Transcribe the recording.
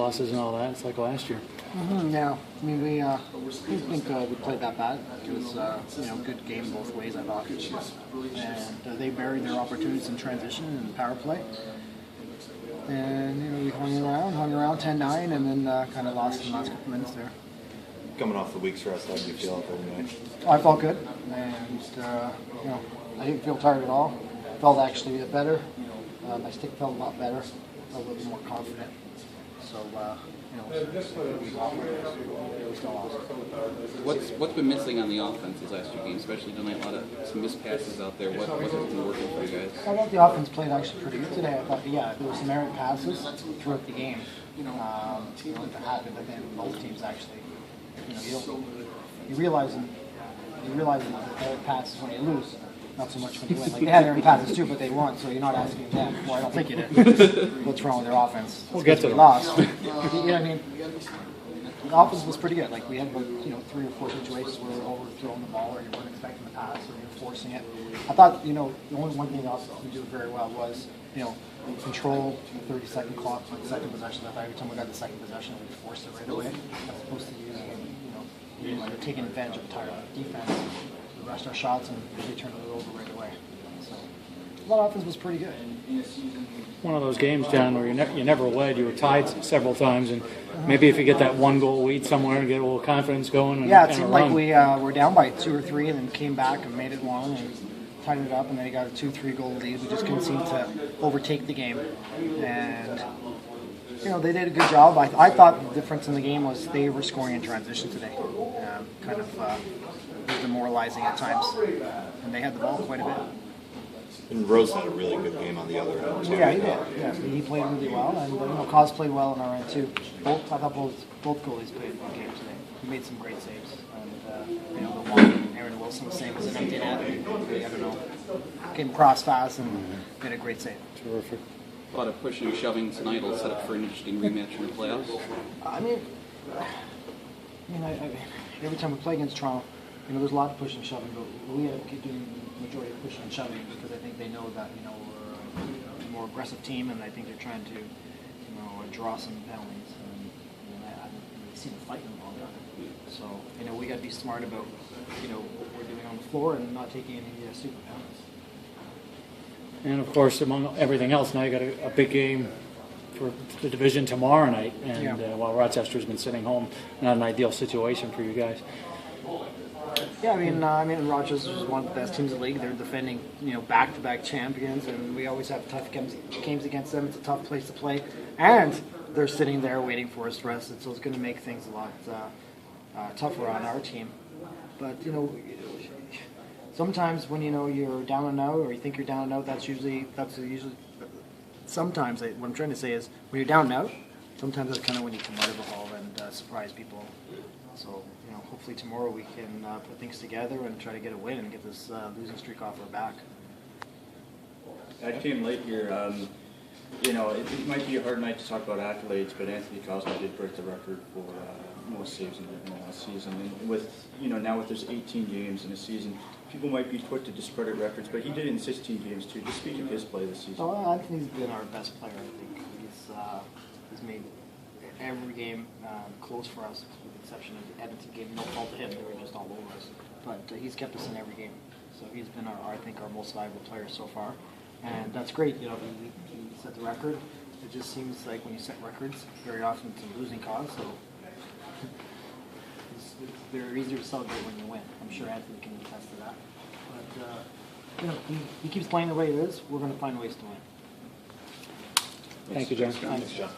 losses and all that. It's like last year. Yeah, I mean, we didn't think we played that bad. It was good game both ways, I thought. And they buried their opportunities in transition and power play. And we hung around 10-9, and then kind of lost in the last couple minutes there. Coming off the week's rest, how did you feel after the night? I felt good, and I didn't feel tired at all. Felt actually a bit better. My stick felt a lot better. Felt a little bit more confident. So we still lost. What's been missing on the offense these last two games, especially tonight? A lot of some missed passes out there. What has been working for you guys? I thought the offense played actually pretty good today. I thought, there were some errant passes throughout the game. That happened. I think both teams actually. You realize that errant passes when you lose, not so much when you win. Like they had errant passes too, but they won. So you're not asking them. Well, I don't think you did. What's wrong with their offense? We'll get to them. Lost. The offense was pretty good. Like we had about 3 or 4 situations where we were overthrowing the ball, or you weren't expecting the pass, or you were forcing it. I thought the only one thing the offense we do very well was control the 30-second clock for the second possession. I thought every time we got the second possession, we forced it right away, as opposed to using taking advantage of tired defense. We rushed our shots and they turned it over right away. So that offense was pretty good. One of those games, John, where you never led. You were tied several times, and maybe if you get that 1-goal lead somewhere and get a little confidence going. It seemed like we were down by 2 or 3 and then came back and made it 1 and tightened it up, and then he got a 2-3 goal lead. We just couldn't seem to overtake the game, and they did a good job. I thought the difference in the game was they were scoring in transition today. Kind of was demoralizing at times, and they had the ball quite a bit. And Rose had a really good game on the other end, too. Yeah, he did. Yeah, he played really well, and Cos played well on our end too. I thought both goalies played a good game today. He made some great saves, and the one Aaron Wilson was saying was an empty net. Came across fast and made a great save. Terrific. A lot of pushing and shoving tonight will set up for an interesting rematch in the playoffs. Every time we play against Toronto, there's a lot of pushing and shoving, but we have to keep doing the majority of pushing and shoving because I think they know that we're a more aggressive team, and I think they're trying to draw some penalties, and I haven't really seen a fight in a long time. So we got to be smart about what we're doing on the floor and not taking any stupid penalties. And of course, among everything else, now you got a big game for the division tomorrow night, and while Rochester's been sitting home, not an ideal situation for you guys. Yeah, I mean, Rochester is one of the best teams in the league. They're defending, back-to-back champions, and we always have tough games against them. It's a tough place to play, and they're sitting there waiting for us to rest it, so it's going to make things a lot tougher on our team. But sometimes when you're down and out, or you think you're down and out, that's usually. Sometimes what I'm trying to say is when you're down and out, sometimes that's kind of when you come out of a hole and surprise people. So hopefully tomorrow we can put things together and try to get a win and get this losing streak off our back. I came late here. It might be a hard night to talk about accolades, but Anthony Cosmo did break the record for most saves in the last season. And with now with there's 18 games in a season, people might be quick to discredit records, but he did it in 16 games too. Just speak of his play this season. Oh, Anthony's been our best player. I think he's made every game close for us, with the exception of the Edmonton game. No fault to him; they were just all over us. But he's kept us in every game, so he's been our most valuable player so far, and that's great. He set the record. It just seems like when you set records, very often it's a losing cause. So they're easier to celebrate when you win. I'm sure Anthony can attest to that. But he keeps playing the way it is. We're going to find ways to win. Thank you, John. Thanks, John.